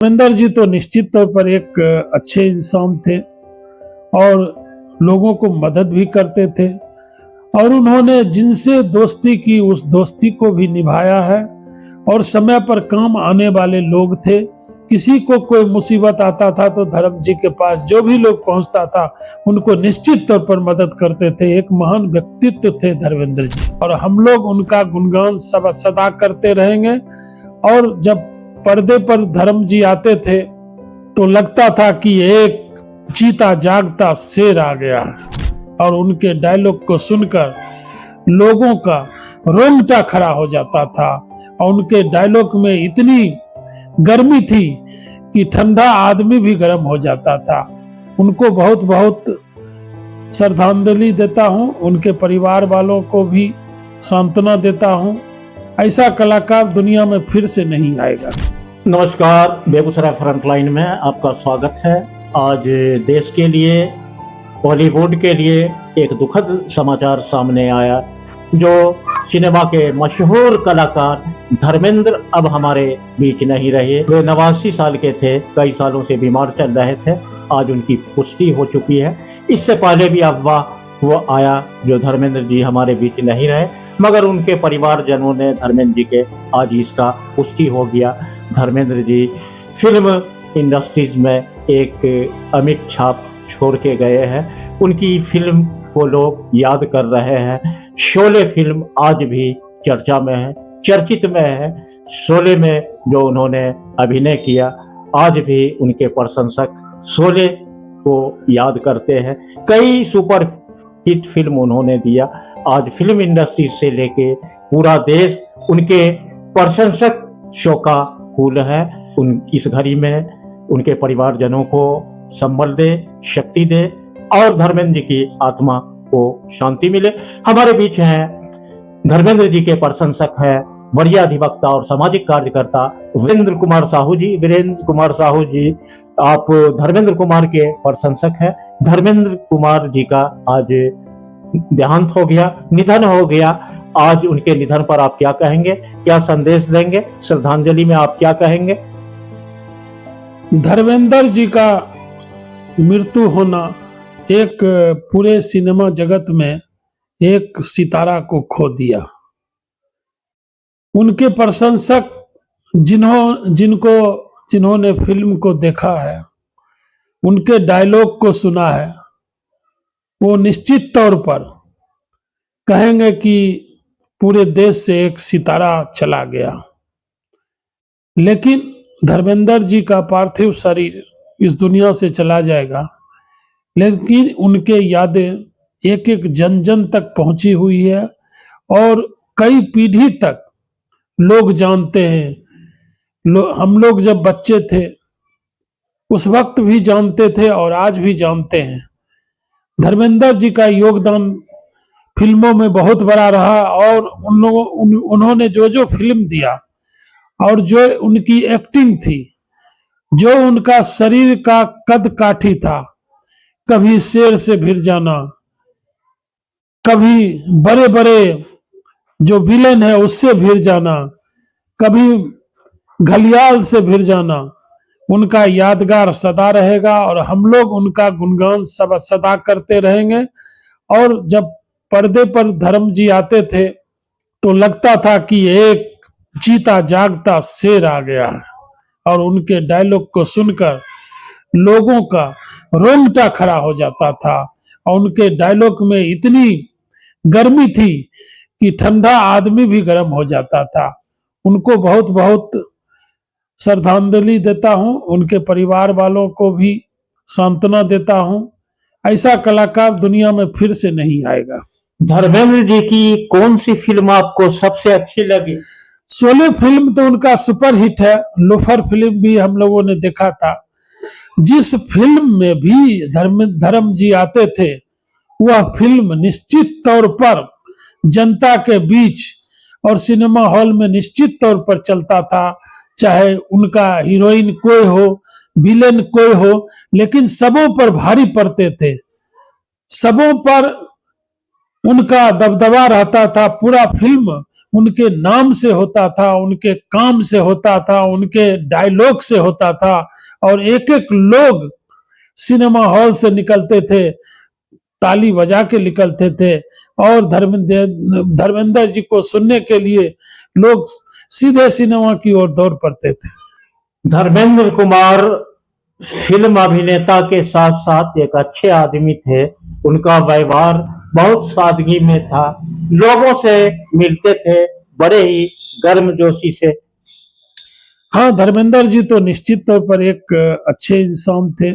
धर्मेंद्र जी तो निश्चित तौर पर एक अच्छे इंसान थे और लोगों को मदद भी करते थे और उन्होंने जिनसे दोस्ती की उस दोस्ती को भी निभाया है और समय पर काम आने वाले लोग थे। किसी को कोई मुसीबत आता था तो धर्म जी के पास जो भी लोग पहुंचता था उनको निश्चित तौर पर मदद करते थे। एक महान व्यक्तित्व थे धर्मेंद्र जी और हम लोग उनका गुणगान सदा करते रहेंगे। और जब पर्दे पर धर्म जी आते थे तो लगता था कि एक चीता जागता शेर आ गया और उनके डायलॉग को सुनकर लोगों का रोंगटा खड़ा हो जाता था और उनके डायलॉग में इतनी गर्मी थी कि ठंडा आदमी भी गर्म हो जाता था। उनको बहुत बहुत श्रद्धांजलि देता हूं, उनके परिवार वालों को भी सांत्वना देता हूं। ऐसा कलाकार दुनिया में फिर से नहीं आएगा। नमस्कार, बेगूसराय फ्रंटलाइन में आपका स्वागत है। आज देश के लिए, बॉलीवुड के लिए एक दुखद समाचार सामने आया। जो सिनेमा के मशहूर कलाकार धर्मेंद्र अब हमारे बीच नहीं रहे। वे 89 साल के थे, कई सालों से बीमार चल रहे थे। आज उनकी पुष्टि हो चुकी है। इससे पहले भी अफवाह वो आया जो धर्मेंद्र जी हमारे बीच नहीं रहे, मगर उनके परिवारजनों ने धर्मेंद्र जी के आज इसका पुष्टि हो गया। धर्मेंद्र जी फिल्म इंडस्ट्रीज में एक अमिट छाप छोड़ के गए हैं। उनकी फिल्म को लोग याद कर रहे हैं। शोले फिल्म आज भी चर्चा में है, चर्चित में है। शोले में जो उन्होंने अभिनय किया, आज भी उनके प्रशंसक शोले को याद करते हैं। कई सुपर हिट फिल्म उन्होंने दिया। आज फिल्म इंडस्ट्री से लेके पूरा देश उनके प्रशंसक शोकाकुल है। इस घड़ी में उनके परिवारजनों को संबल दे, शक्ति दे और धर्मेंद्र जी की आत्मा को शांति मिले। हमारे बीच हैं धर्मेंद्र जी के प्रशंसक है, वरीय अधिवक्ता और सामाजिक कार्यकर्ता वीरेंद्र कुमार साहू जी। वीरेंद्र कुमार साहू जी, आप धर्मेंद्र कुमार के प्रशंसक हैं। धर्मेंद्र कुमार जी का आज देहांत हो गया, निधन हो गया। आज उनके निधन पर आप क्या कहेंगे, क्या संदेश देंगे, श्रद्धांजलि में आप क्या कहेंगे? धर्मेंद्र जी का मृत्यु होना एक पूरे सिनेमा जगत में एक सितारा को खो दिया। उनके प्रशंसक जिन्होंने फिल्म को देखा है, उनके डायलॉग को सुना है, वो निश्चित तौर पर कहेंगे कि पूरे देश से एक सितारा चला गया। लेकिन धर्मेंद्र जी का पार्थिव शरीर इस दुनिया से चला जाएगा, लेकिन उनके यादें एक एक जन जन तक पहुंची हुई है और कई पीढ़ी तक लोग जानते हैं। हम लोग जब बच्चे थे उस वक्त भी जानते थे और आज भी जानते हैं। धर्मेंद्र जी का योगदान फिल्मों में बहुत बड़ा रहा और उन्होंने जो फिल्म दिया और जो उनकी एक्टिंग थी, जो उनका शरीर का कद काठी था, कभी शेर से भिड़ जाना, कभी बड़े बड़े जो विलेन है उससे भिड़ जाना, कभी घलियाल से भिड़ जाना, उनका यादगार सदा रहेगा और हम लोग उनका गुणगान सदा करते रहेंगे। और जब पर्दे पर धर्म जी आते थे तो लगता था कि एक चीता जागता शेर आ गया और उनके डायलॉग को सुनकर लोगों का रोंगटा खड़ा हो जाता था और उनके डायलॉग में इतनी गर्मी थी कि ठंडा आदमी भी गर्म हो जाता था। उनको बहुत बहुत श्रद्धांजलि देता हूं, उनके परिवार वालों को भी सांत्वना देता हूं। ऐसा कलाकार दुनिया में फिर से नहीं आएगा। धर्मेंद्र जी की कौन सी फिल्म आपको सबसे अच्छी लगी? शोले फिल्म तो उनका सुपर हिट है। लोफर फिल्म भी हम लोगों ने देखा था। जिस फिल्म में भी धर्म जी आते थे वह फिल्म निश्चित तौर पर जनता के बीच और सिनेमा हॉल में निश्चित तौर पर चलता था। चाहे उनका हीरोइन कोई हो, विलेन कोई हो, लेकिन सबों पर भारी पड़ते थे। सबों पर उनका दबदबा रहता था। पूरा फिल्म उनके नाम से होता था, उनके काम से होता था, उनके डायलॉग से होता था। और एक एक लोग सिनेमा हॉल से निकलते थे, ताली बजा के निकलते थे, और धर्मेंद्र जी को सुनने के लिए लोग सीधे सिनेमा की ओर दौड़ पड़ते थे। धर्मेंद्र कुमार फिल्म अभिनेता के साथ साथ एक अच्छे आदमी थे। उनका व्यवहार बहुत सादगी में था, लोगों से मिलते थे बड़े ही गर्मजोशी से। हाँ, धर्मेंद्र जी तो निश्चित तौर पर एक अच्छे इंसान थे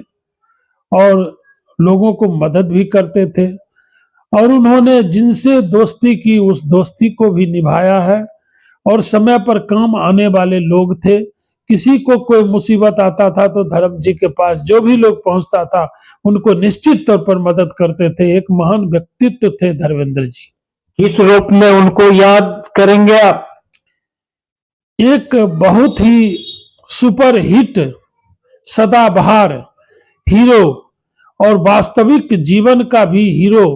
और लोगों को मदद भी करते थे, और उन्होंने जिनसे दोस्ती की उस दोस्ती को भी निभाया है। और समय पर काम आने वाले लोग थे, किसी को कोई मुसीबत आता था तो धर्म जी के पास जो भी लोग पहुंचता था उनको निश्चित तौर पर मदद करते थे। एक महान व्यक्तित्व थे धर्मेंद्र जी। किस रूप में उनको याद करेंगे आप? एक बहुत ही सुपर हिट, सदाबहार हीरो और वास्तविक जीवन का भी हीरो,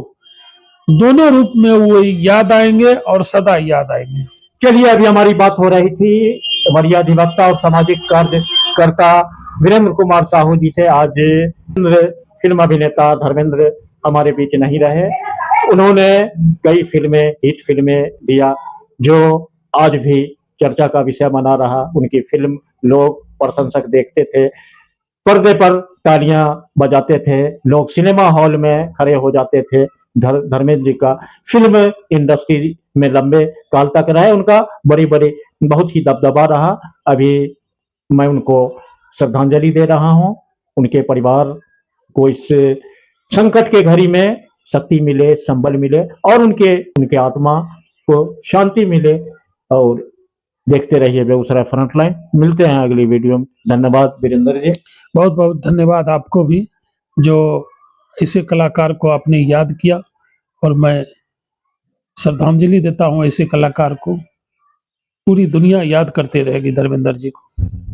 दोनों रूप में वो याद आएंगे और सदा याद आएंगे। चलिए, अभी हमारी बात हो रही थी वरीय अधिवक्ता और सामाजिक कार्यकर्ता वीरेंद्र कुमार साहू जी से। आज फिल्म अभिनेता धर्मेंद्र हमारे बीच नहीं रहे। उन्होंने कई फिल्में, हिट फिल्में दिया जो आज भी चर्चा का विषय बना रहा। उनकी फिल्म लोग, प्रशंसक देखते थे, पर्दे पर तालियां बजाते थे, लोग सिनेमा हॉल में खड़े हो जाते थे। धर्मेंद्र जी का फिल्म इंडस्ट्री में लंबे काल तक रहे, उनका बड़ी बड़ी बहुत ही दबदबा रहा। अभी मैं उनको श्रद्धांजलि दे रहा हूं। उनके परिवार को इस संकट के घड़ी में शक्ति मिले, संबल मिले और उनके आत्मा को शांति मिले। और देखते रहिए बेगूसराय फ्रंटलाइन। मिलते हैं अगली वीडियो में। धन्यवाद वीरेंद्र जी। बहुत बहुत धन्यवाद आपको भी, जो ऐसे कलाकार को आपने याद किया, और मैं श्रद्धांजलि देता हूं ऐसे कलाकार को। पूरी दुनिया याद करते रहेगी धर्मेंद्र जी को।